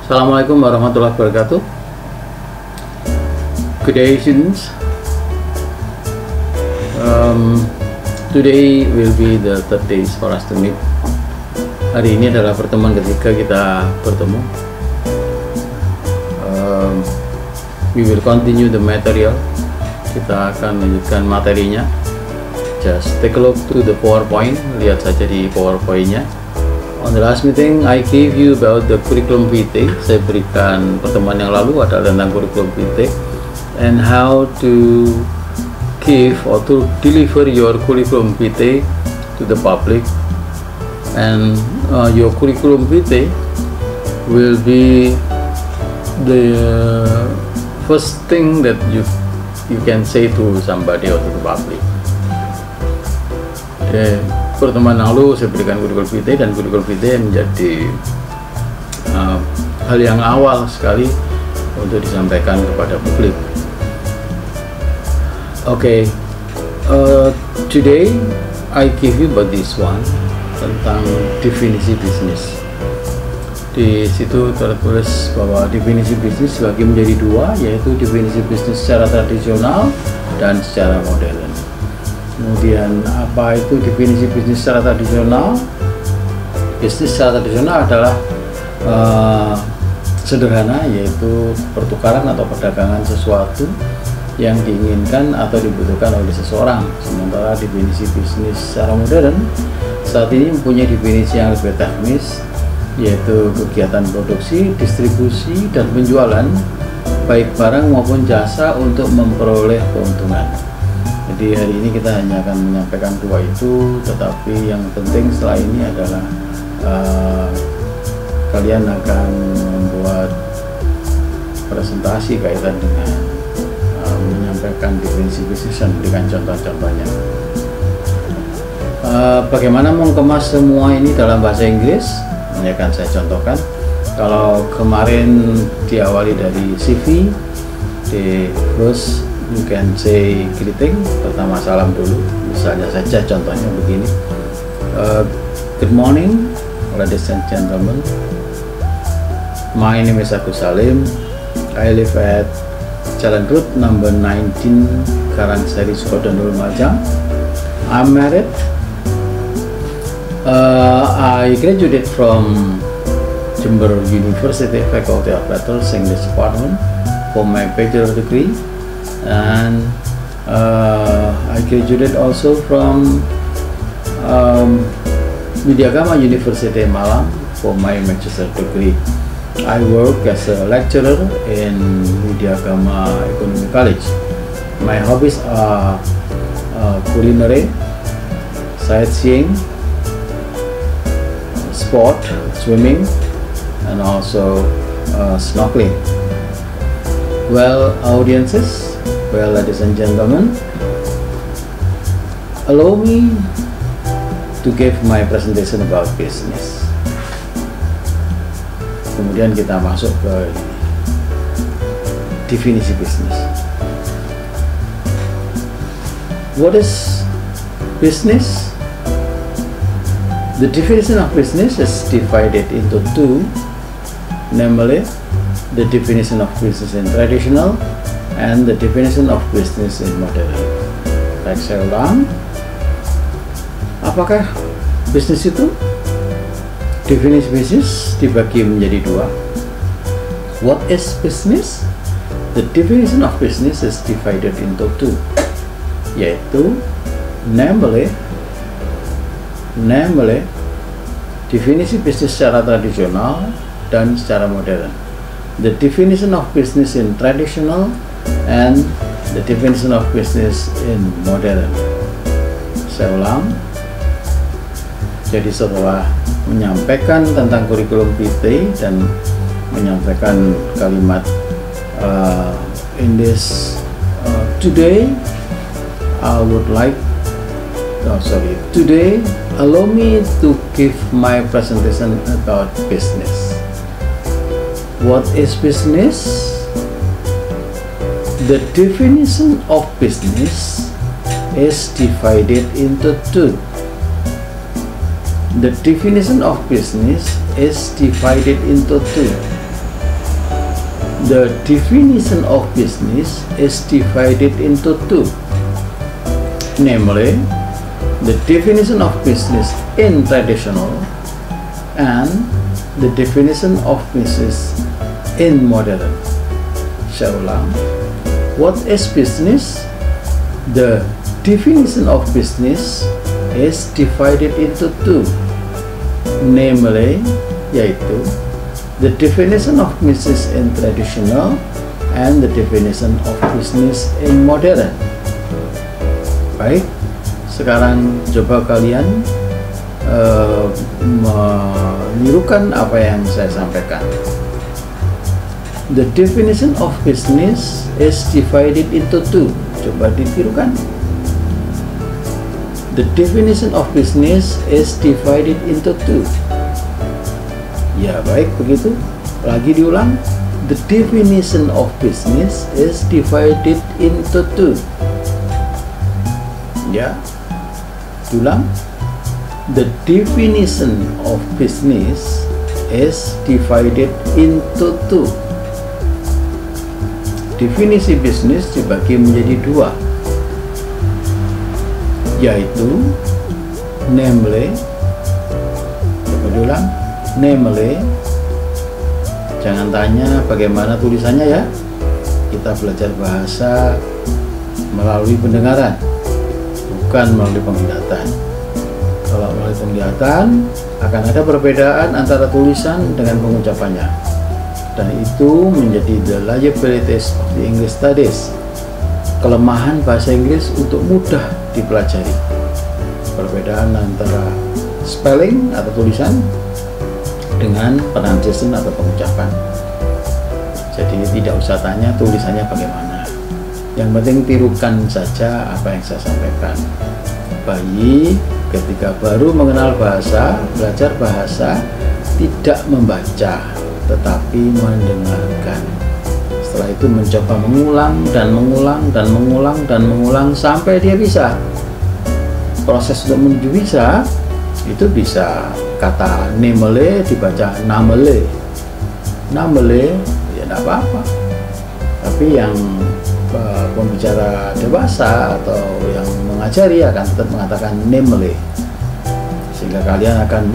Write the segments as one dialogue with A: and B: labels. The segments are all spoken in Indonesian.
A: Assalamualaikum warahmatullahi wabarakatuh. Good day, students. Today will be the third day for us to meet. Hari ini adalah pertemuan ketiga kita bertemu. We will continue the material. Kita akan melanjutkan materinya. Just take a look to the PowerPoint. Lihat saja di PowerPoint-nya. On the last meeting, I gave you about the curriculum vitae. Saya berikan pertemuan yang lalu adalah tentang curriculum vitae and how to give or to deliver your curriculum vitae to the public. And your curriculum vitae will be the first thing that you can say to somebody or to the public. Pertemuan lalu saya berikan curriculum vitae, dan curriculum vitae menjadi hal yang awal sekali untuk disampaikan kepada publik. Okay, today I give you about this one tentang definisi bisnis. Di situ tertulis bahwa definisi bisnis dibagi menjadi dua, yaitu definisi bisnis secara tradisional dan secara modern. Kemudian apa itu definisi bisnis secara tradisional? Bisnis secara tradisional adalah sederhana, yaitu pertukaran atau perdagangan sesuatu yang diinginkan atau dibutuhkan oleh seseorang. Sementara definisi bisnis secara modern saat ini mempunyai definisi yang lebih teknis, yaitu kegiatan produksi, distribusi, dan penjualan baik barang maupun jasa untuk memperoleh keuntungan. Jadi hari ini kita hanya akan menyampaikan dua itu, tetapi yang penting setelah ini adalah kalian akan membuat presentasi kaitan dengan menyampaikan definisi bisnis dan berikan contoh-contohnya. Bagaimana mengemas semua ini dalam bahasa Inggris? Ini akan saya contohkan. Kalau kemarin diawali dari CV, di first you can say greeting, pertama salam dulu. Misalnya saja contohnya begini, good morning ladies and gentlemen, my name is Agus Salim, I live at Jalan Road number 19 Karangsari, Sukodono, Lumajang. I'm married. I graduated from Jember University Faculty of Letters English Department for my bachelor degree. And I graduated also from Widyagama University Malang for my master's degree. I work as a lecturer in Widyagama Economic College. My hobbies are culinary, sightseeing, sport, swimming, and also snorkeling. Well, audiences, well, ladies and gentlemen, allow me to give my presentation about business. Kemudian kita masuk ke definisi bisnis. What is business? The definition of business is divided into two, namely the definition of business in traditional and the definition of business in modern. Baik, saya ulang. Apakah bisnis itu? Definisi bisnis dibagi menjadi dua. What is business? The definition of business is divided into two, yaitu namely definisi bisnis secara tradisional dan secara modern. The definition of business in traditional and the definition of business in modern. Saya ulang. Jadi setelah menyampaikan tentang kurikulum vitae dan menyampaikan kalimat today I would like today allow me to give my presentation about business. What is business? The definition of business is divided into two. The definition of business is divided into two. The definition of business is divided into two, namely the definition of business in traditional and the definition of business in modern. Saya ulang. What is business? The definition of business is divided into two, namely yaitu the definition of business in traditional and the definition of business in modern. Baik, sekarang coba kalian menirukan apa yang saya sampaikan. The definition of business is divided into two. Coba ditirukan. The definition of business is divided into two. Ya, baik begitu. Lagi diulang. The definition of business is divided into two. Ya, diulang. The definition of business is divided into two. Definisi bisnis dibagi menjadi dua, yaitu namely, coba diulang, namely, jangan tanya bagaimana tulisannya ya, kita belajar bahasa melalui pendengaran, bukan melalui penglihatan. Kalau melalui penglihatan akan ada perbedaan antara tulisan dengan pengucapannya, dan itu menjadi the liabilities of the English studies, kelemahan bahasa Inggris untuk mudah dipelajari. Perbedaan antara spelling atau tulisan dengan pronunciation atau pengucapan. Jadi tidak usah tanya tulisannya bagaimana, yang penting tirukan saja apa yang saya sampaikan. Bayi ketika baru mengenal bahasa, belajar bahasa, tidak membaca tetapi mendengarkan. Setelah itu mencoba mengulang dan mengulang dan mengulang dan mengulang sampai dia bisa. Proses untuk menuju bisa, itu bisa kata nemele dibaca namele. Namele ya tidak apa-apa. Tapi yang pembicara dewasa atau yang mengajari akan tetap mengatakan nemele. Sehingga kalian akan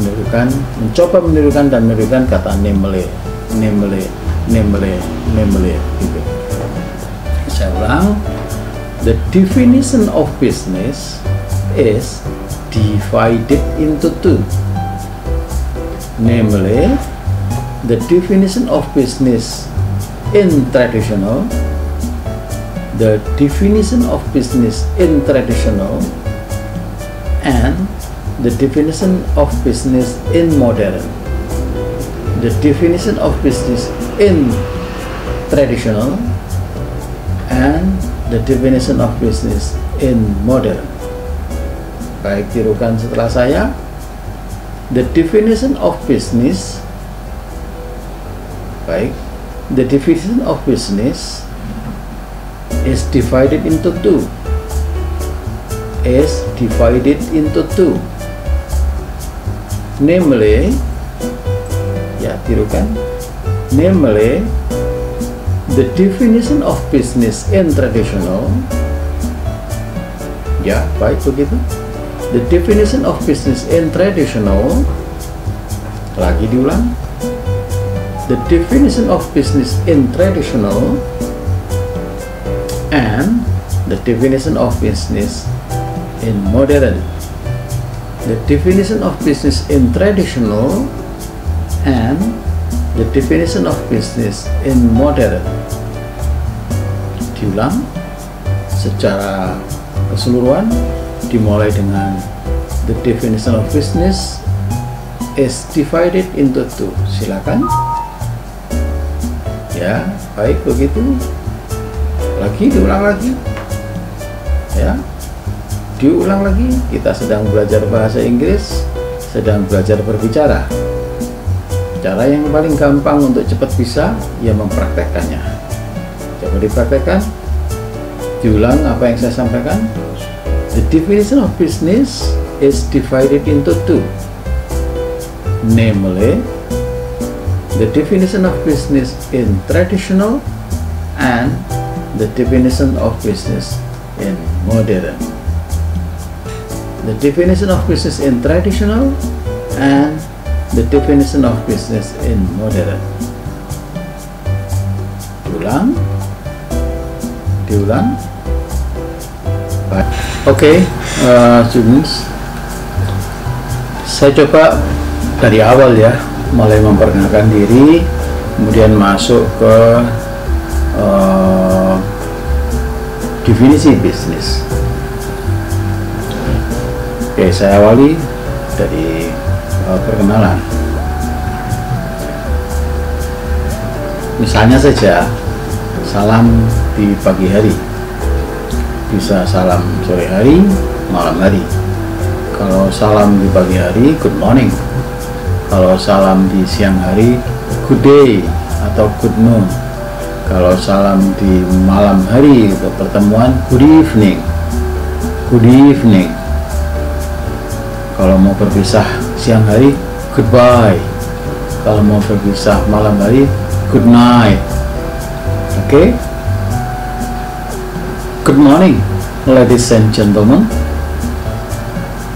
A: mencoba menirukan dan menirukan kata nemele, nemele, nemele, nemele, gitu. Saya ulang. The definition of business is divided into two, namely the definition of business in traditional, the definition of business in traditional, and the definition of business in modern. The definition of business in traditional and the definition of business in modern. Baik, tirukan setelah saya. The definition of business. Baik, the definition of business is divided into two. Is divided into two. Namely, ya tirukan, namely the definition of business in traditional, ya baik begitu, the definition of business in traditional, lagi diulang, the definition of business in traditional and the definition of business in modern. The definition of business in traditional and the definition of business in modern. Diulang secara keseluruhan, dimulai dengan the definition of business is divided into two. Silakan. Ya, baik begitu. Lagi diulang lagi. Ya. Diulang lagi, kita sedang belajar bahasa Inggris, sedang belajar berbicara. Cara yang paling gampang untuk cepat bisa, ya mempraktekkannya. Coba dipraktekkan. Diulang apa yang saya sampaikan. The definition of business is divided into two. Namely, the definition of business in traditional and the definition of business in modern. The definition of business in traditional and the definition of business in modern. Diulang. Oke, students, saya coba dari awal ya, mulai memperkenalkan diri, kemudian masuk ke definisi bisnis. Oke, saya awali dari perkenalan. Misalnya saja, salam di pagi hari, bisa salam sore hari, malam hari. Kalau salam di pagi hari, good morning. Kalau salam di siang hari, good day atau good noon. Kalau salam di malam hari untuk pertemuan, good evening. Good evening. Kalau mau berpisah siang hari, goodbye. Kalau mau berpisah malam hari, good night. Oke. Good morning, ladies and gentlemen.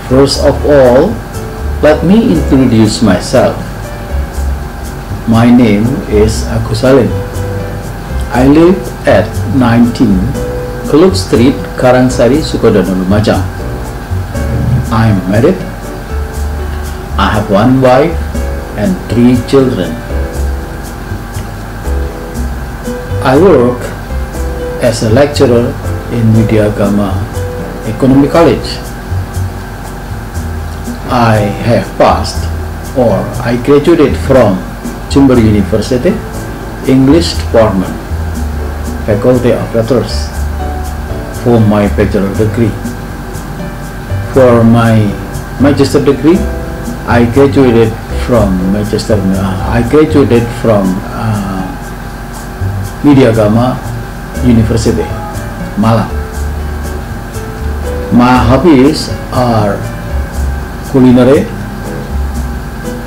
A: First of all, let me introduce myself. My name is Agus Salim. I live at 19 Klub Street, Karangsari, Sukodono, Lumajang. I am married. I have one wife and 3 children. I work as a lecturer in Widyagama Economic College. I have passed or I graduated from Jember University, English Department, Faculty of Letters, for my bachelor degree. For my master degree, I graduated from Widyagama University, Malang. My hobbies are culinary,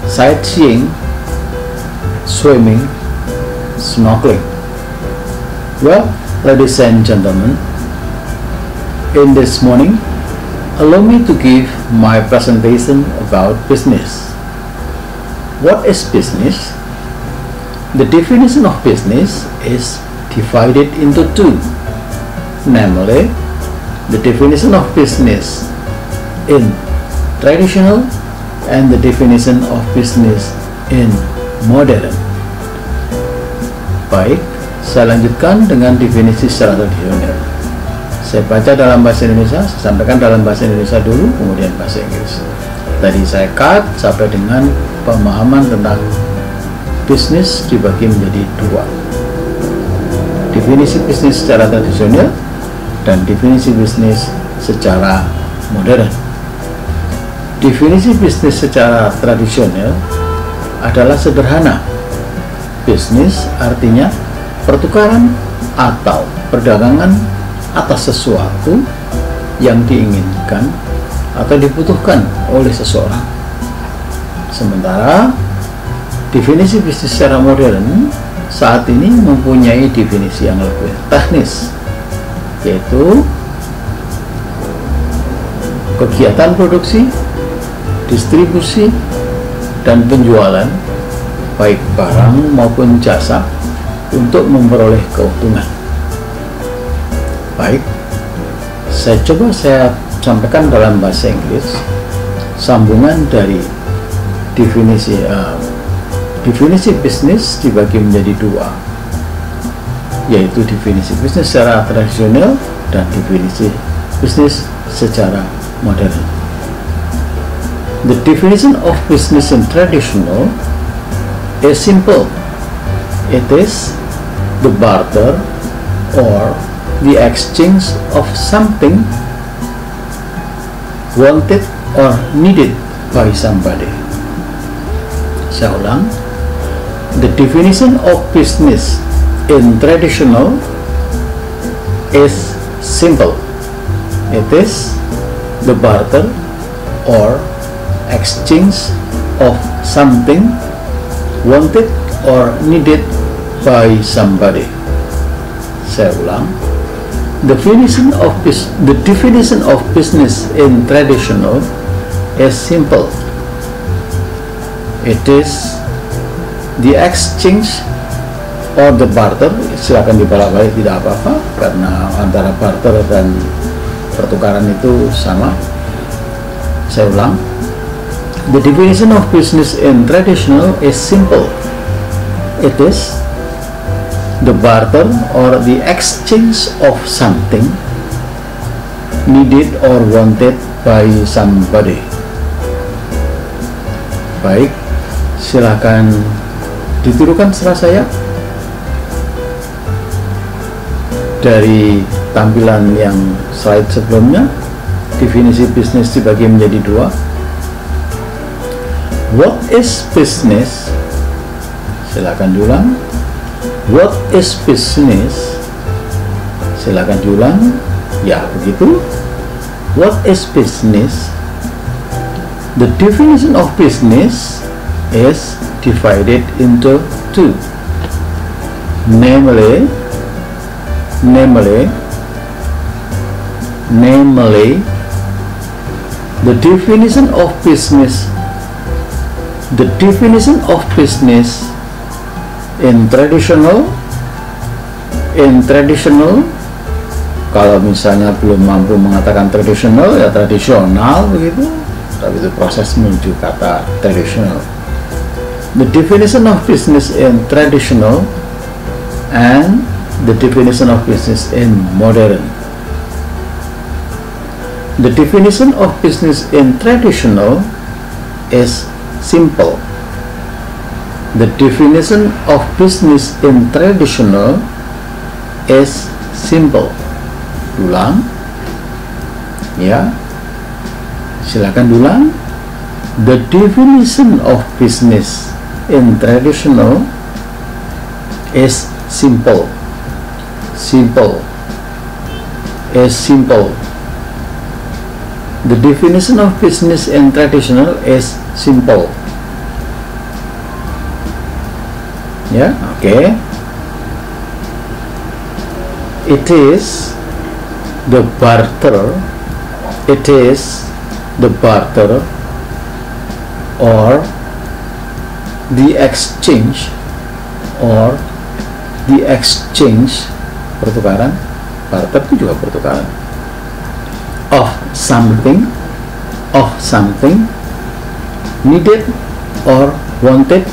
A: sightseeing, swimming, snorkeling. Well, ladies and gentlemen, in this morning, allow me to give my presentation about business. What is business? The definition of business is divided into 2, namely the definition of business in traditional and the definition of business in modern. Baik, saya lanjutkan dengan definisi secara tradisional. Saya baca dalam bahasa Indonesia, saya sampaikan dalam bahasa Indonesia dulu, kemudian bahasa Inggris. Tadi saya cut sampai dengan pemahaman tentang bisnis dibagi menjadi 2. Definisi bisnis secara tradisional dan definisi bisnis secara modern. Definisi bisnis secara tradisional adalah sederhana. Bisnis artinya pertukaran atau perdagangan atas sesuatu yang diinginkan atau dibutuhkan oleh seseorang. Sementara definisi bisnis secara modern saat ini mempunyai definisi yang lebih teknis, yaitu kegiatan produksi, distribusi, dan penjualan baik barang maupun jasa untuk memperoleh keuntungan. Baik, saya sampaikan dalam bahasa Inggris sambungan dari definisi bisnis dibagi menjadi 2, yaitu definisi bisnis secara tradisional dan definisi bisnis secara modern. The definition of business in traditional is simple. It is the barter or the exchange of something wanted or needed by somebody. Saya ulang. The definition of business in traditional is simple. It is the barter or exchange of something wanted or needed by somebody. Saya ulang. The definition of business in traditional is simple. It is the exchange or the barter. Silakan dibolak-balik, tidak apa-apa, karena antara barter dan pertukaran itu sama. Saya ulang. The definition of business in traditional is simple. It is the barter or the exchange of something needed or wanted by somebody. Baik, silakan ditirukan setelah saya. Dari tampilan yang slide sebelumnya, definisi bisnis dibagi menjadi dua. What is business? Silakan diulang. What is business? Silakan diulang. Ya, begitu. What is business? The definition of business is divided into two. Namely, the definition of business. The definition of business in traditional, kalau misalnya belum mampu mengatakan traditional, ya tradisional begitu, tapi itu proses menuju kata traditional. The definition of business in traditional and the definition of business in modern. The definition of business in traditional is simple. The definition of business in traditional is simple. Ulang, ya, silakan ulang. The definition of business in traditional is simple. Simple is simple. The definition of business in traditional is simple. Ya, oke. It is the barter. It is the barter or the exchange pertukaran. Barter itu juga pertukaran. Of something needed or wanted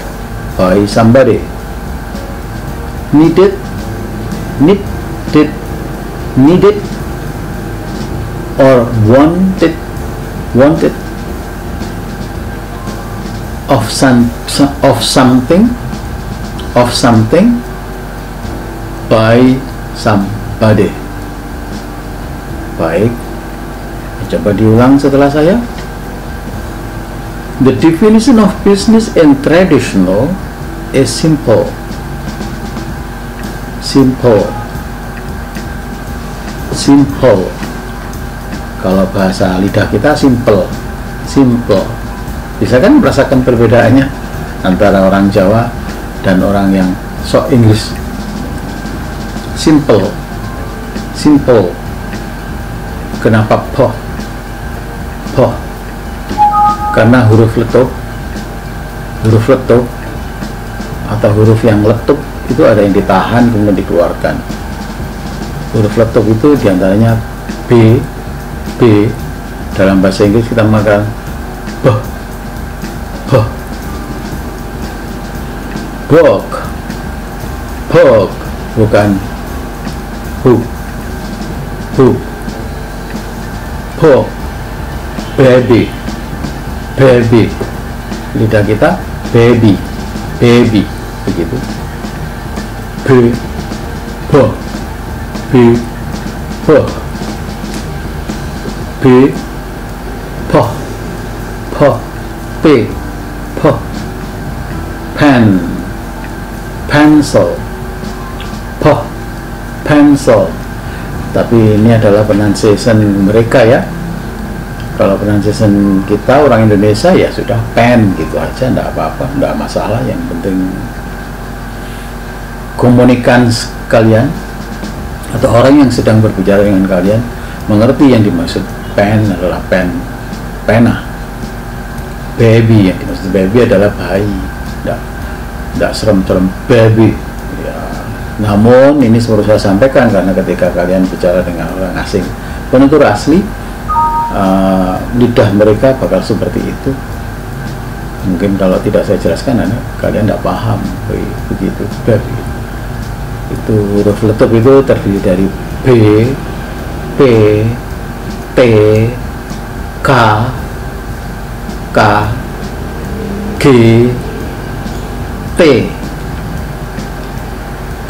A: by somebody. Needed or wanted of something by somebody. Baik, coba diulang setelah saya. The definition of business in traditional is simple. Kalau bahasa lidah kita simple. Bisa kan merasakan perbedaannya antara orang Jawa dan orang yang sok Inggris. Simple. Kenapa po? Karena huruf letup atau huruf yang letup itu ada yang ditahan kemudian dikeluarkan. Huruf letup itu diantaranya B. Dalam bahasa Inggris kita makan bog, bukan hook. Baby, lidah kita baby begitu. Pencil. Tapi ini adalah pronunciation mereka ya. Kalau pronunciation kita orang Indonesia ya sudah pen gitu aja, enggak apa-apa, enggak masalah. Yang penting komunikan sekalian, atau orang yang sedang berbicara dengan kalian mengerti yang dimaksud pen adalah pena. Baby, yang dimaksud baby adalah bayi. Tidak serem-serem baby ya. Namun ini perlu saya sampaikan karena ketika kalian bicara dengan orang asing penutur asli, lidah mereka bakal seperti itu. Mungkin kalau tidak saya jelaskan kalian tidak paham begitu. Baby itu huruf letup itu terdiri dari B, P, T, K, G, T.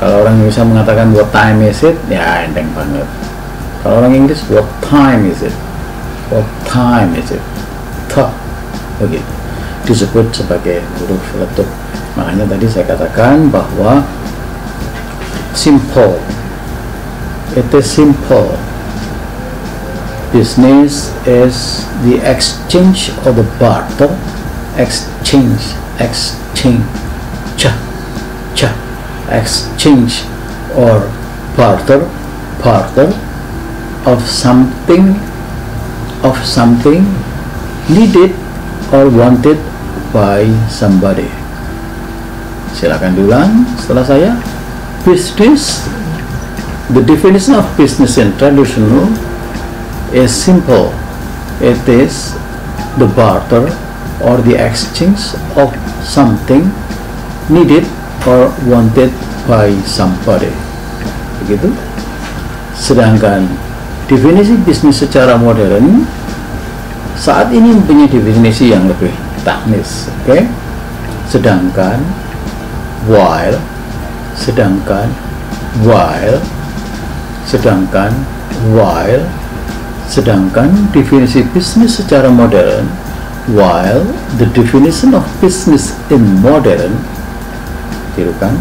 A: Kalau orang Indonesia mengatakan what time is it, ya enteng banget. Kalau orang Inggris what time is it, what time is it, begitu disebut sebagai huruf letup. Makanya tadi saya katakan bahwa simple, it is simple. Business is the exchange or the barter, exchange or barter of something needed or wanted by somebody. Silakan diulang setelah saya. Business, the definition of business in traditional is simple. It is the barter or the exchange of something needed or wanted by somebody. Begitu. Sedangkan definisi bisnis secara modern saat ini mempunyai definisi yang lebih teknis, oke? Sedangkan definisi bisnis secara modern, while the definition of business in modern, tirukan,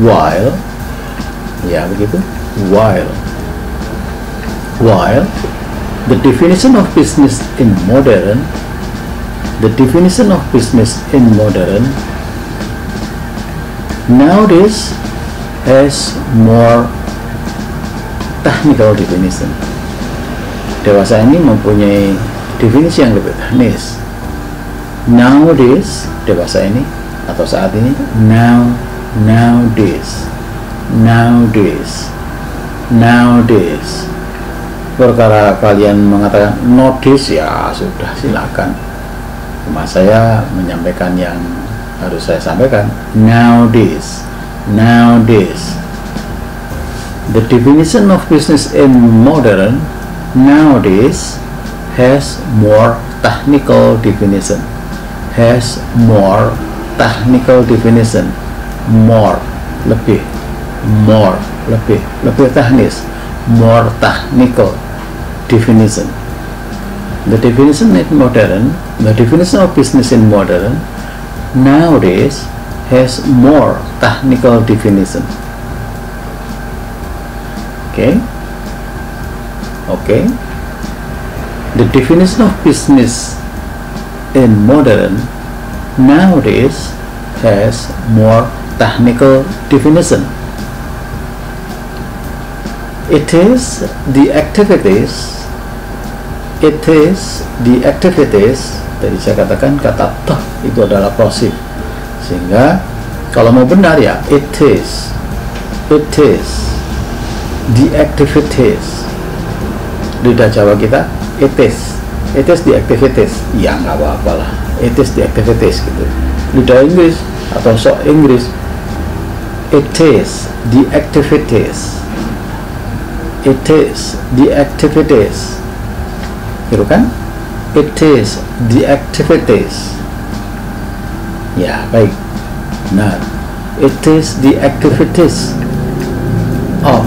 A: while, ya begitu, while the definition of business in modern, nowadays has more technical definition. Dewasa ini mempunyai definisi yang lebih teknis. Nowadays, dewasa ini atau saat ini, nowadays. Perkara kalian mengatakan nowadays, ya sudah silakan. Cuma saya menyampaikan yang harus saya sampaikan. Nowadays. The definition of business in modern nowadays has more technical definition. Lebih teknis, more technical definition. The definition of business in modern nowadays has more technical definition. Okay. The definition of business in modern nowadays has more technical definition. It is the activities. Tadi saya katakan kata toh itu adalah posif, sehingga kalau mau benar ya it is the activities. Lidah Jawa kita it is the activities, ya nggak apa-apa lah, it is the activities gitu. Lidah Inggris atau sok Inggris, it is the activities, gitu kan? It is the activities. Ya baik, nah it is the activities of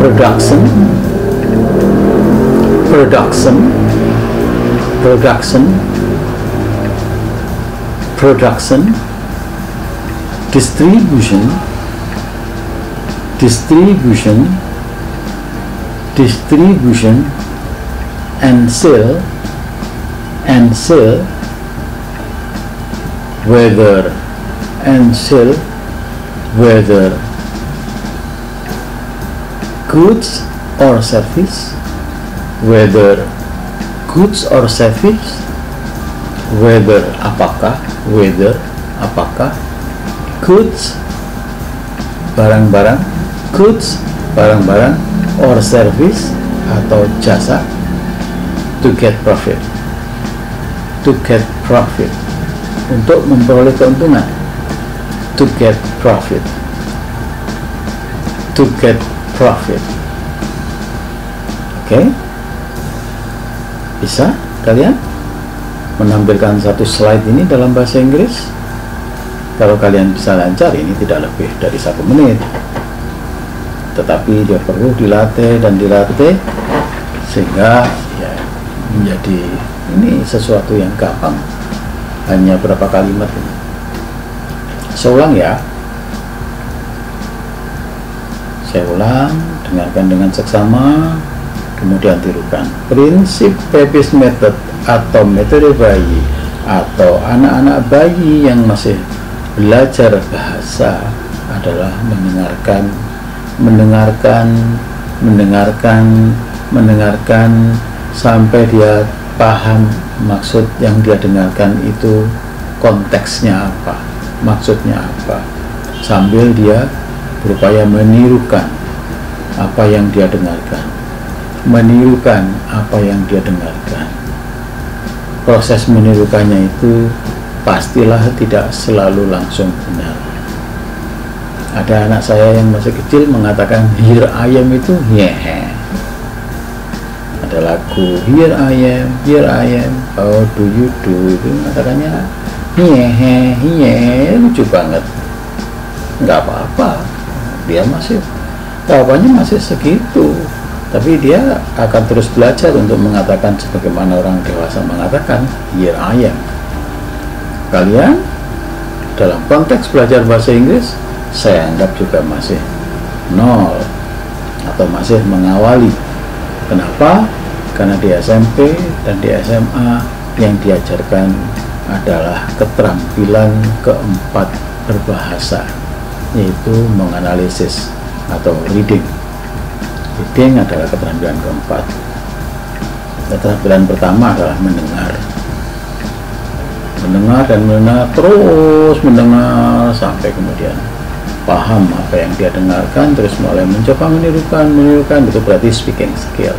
A: production, distribution, and sale, whether goods or service, whether goods or service, whether apakah, goods barang-barang, goods barang-barang, or service atau jasa, to get profit, untuk memperoleh keuntungan, to get profit. Oke? Bisa kalian menampilkan satu slide ini dalam bahasa Inggris? Kalau kalian bisa lancar, ini tidak lebih dari 1 menit, tetapi dia perlu dilatih dan dilatih sehingga ya menjadi ini sesuatu yang gampang, hanya berapa kalimat ini. Saya ulang ya, saya ulang, dengarkan dengan seksama, kemudian tirukan. Prinsip Pepys Method atau metode bayi atau anak-anak bayi yang masih belajar bahasa adalah mendengarkan sampai dia paham maksud yang dia dengarkan itu, konteksnya apa, maksudnya apa, sambil dia berupaya menirukan apa yang dia dengarkan. Proses menirukannya itu pastilah tidak selalu langsung benar. Ada anak saya yang masih kecil mengatakan here I am itu yeah. Ada lagu here I am, how do you do, itu mengatakannya yeah, lucu banget. Nggak apa-apa, dia masih jawabannya masih segitu, tapi dia akan terus belajar untuk mengatakan sebagaimana orang dewasa mengatakan here I am. Kalian dalam konteks belajar bahasa Inggris, saya anggap juga masih nol atau masih mengawali. Kenapa? Karena di SMP dan di SMA yang diajarkan adalah keterampilan keempat berbahasa, yaitu menganalisis atau reading. Reading adalah keterampilan keempat. Keterampilan pertama adalah mendengar dan mendengar, terus mendengar sampai kemudian paham apa yang dia dengarkan, terus mulai mencoba menirukan, itu berarti speaking skill.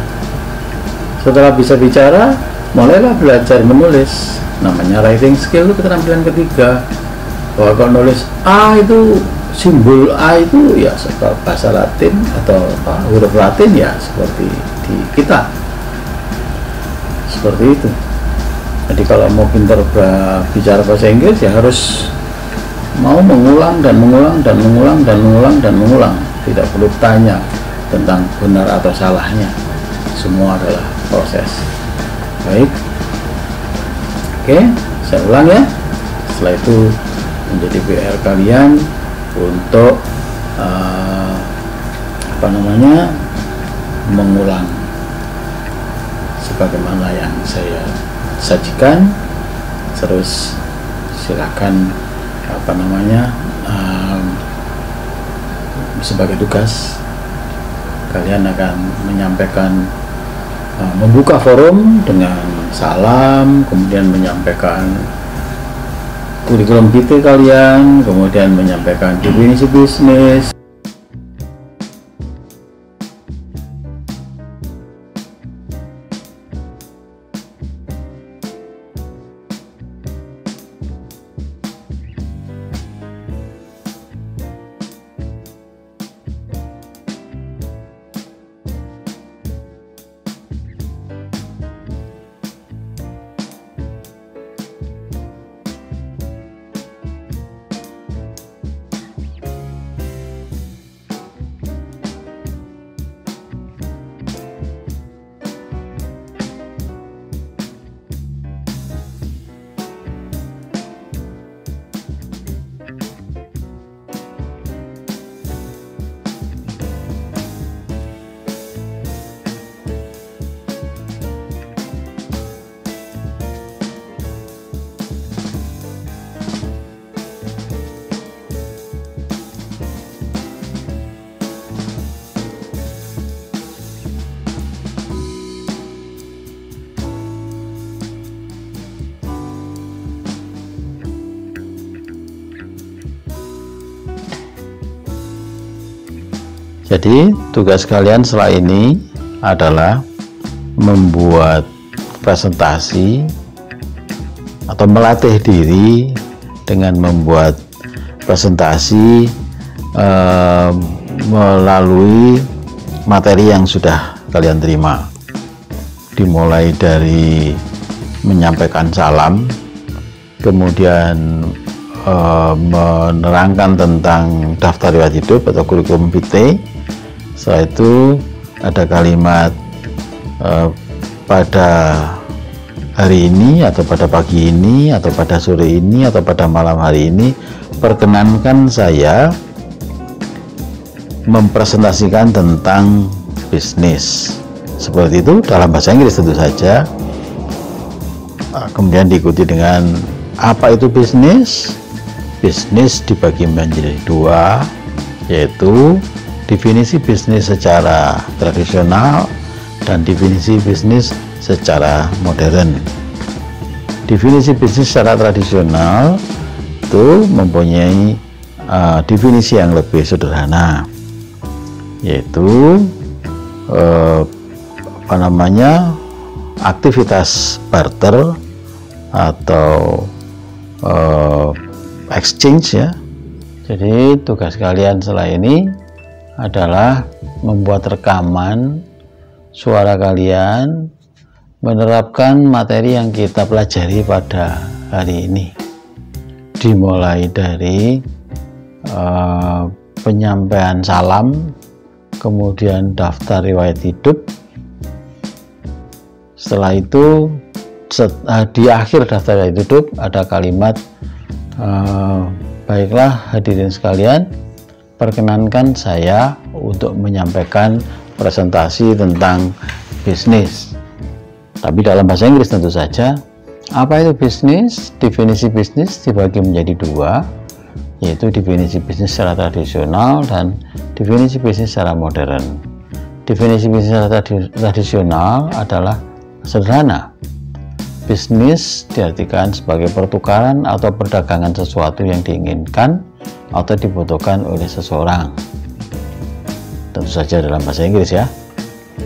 A: Setelah bisa bicara, mulailah belajar menulis, namanya writing skill, itu keterampilan ketiga. Bahwa kalau nulis A itu, simbol A itu ya seperti bahasa Latin atau huruf Latin ya seperti di kita, seperti itu. Jadi kalau mau pintar bicara bahasa Inggris ya harus mau mengulang, tidak perlu tanya tentang benar atau salahnya, semua adalah proses. Baik, oke, saya ulang ya. Setelah itu menjadi PR kalian untuk mengulang sebagaimana yang saya sajikan. Terus silakan sebagai tugas kalian akan menyampaikan, membuka forum dengan salam, kemudian menyampaikan kurikulum kita kalian, kemudian menyampaikan definisi bisnis, Jadi tugas kalian setelah ini adalah membuat presentasi atau melatih diri dengan membuat presentasi melalui materi yang sudah kalian terima, dimulai dari menyampaikan salam, kemudian menerangkan tentang daftar riwayat hidup atau kurikulum vitae. Setelah itu ada kalimat pada hari ini atau pada pagi ini atau pada sore ini atau pada malam hari ini perkenankan saya mempresentasikan tentang bisnis. Seperti itu dalam bahasa Inggris tentu saja. Kemudian diikuti dengan apa itu bisnis. Bisnis dibagi menjadi dua, yaitu definisi bisnis secara tradisional dan definisi bisnis secara modern. Definisi bisnis secara tradisional itu mempunyai definisi yang lebih sederhana, yaitu aktivitas barter atau exchange ya. Jadi tugas kalian setelah ini adalah membuat rekaman suara kalian, menerapkan materi yang kita pelajari pada hari ini, dimulai dari penyampaian salam, kemudian daftar riwayat hidup. Setelah itu di akhir daftar riwayat hidup ada kalimat baiklah hadirin sekalian, perkenankan saya untuk menyampaikan presentasi tentang bisnis. Tapi dalam bahasa Inggris tentu saja. Apa itu bisnis? Definisi bisnis dibagi menjadi dua, yaitu definisi bisnis secara tradisional dan definisi bisnis secara modern. Definisi bisnis secara tradisional adalah sederhana. Bisnis diartikan sebagai pertukaran atau perdagangan sesuatu yang diinginkan atau dibutuhkan oleh seseorang. Tentu saja dalam bahasa Inggris ya.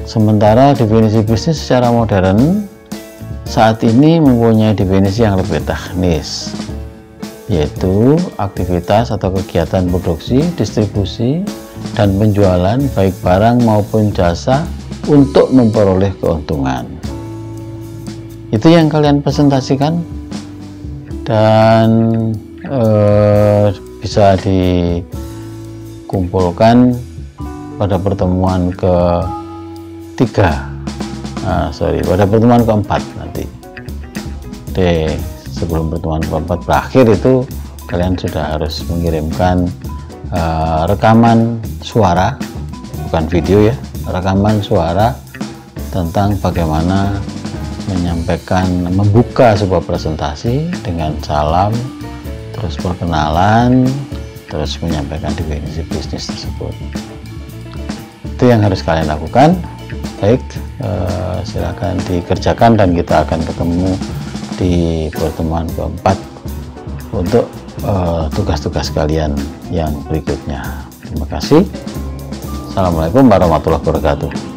A: Sementara definisi bisnis secara modern saat ini mempunyai definisi yang lebih teknis, yaitu aktivitas atau kegiatan produksi, distribusi, dan penjualan baik barang maupun jasa untuk memperoleh keuntungan. Itu yang kalian presentasikan dan bisa dikumpulkan pada pertemuan pada pertemuan keempat nanti. Sebelum pertemuan keempat berakhir itu kalian sudah harus mengirimkan rekaman suara, bukan video ya, rekaman suara tentang bagaimana membuka sebuah presentasi dengan salam, terus perkenalan, terus menyampaikan definisi bisnis tersebut. Itu yang harus kalian lakukan. Baik, silakan dikerjakan dan kita akan ketemu di pertemuan keempat untuk tugas-tugas kalian yang berikutnya. Terima kasih. Assalamualaikum warahmatullahi wabarakatuh.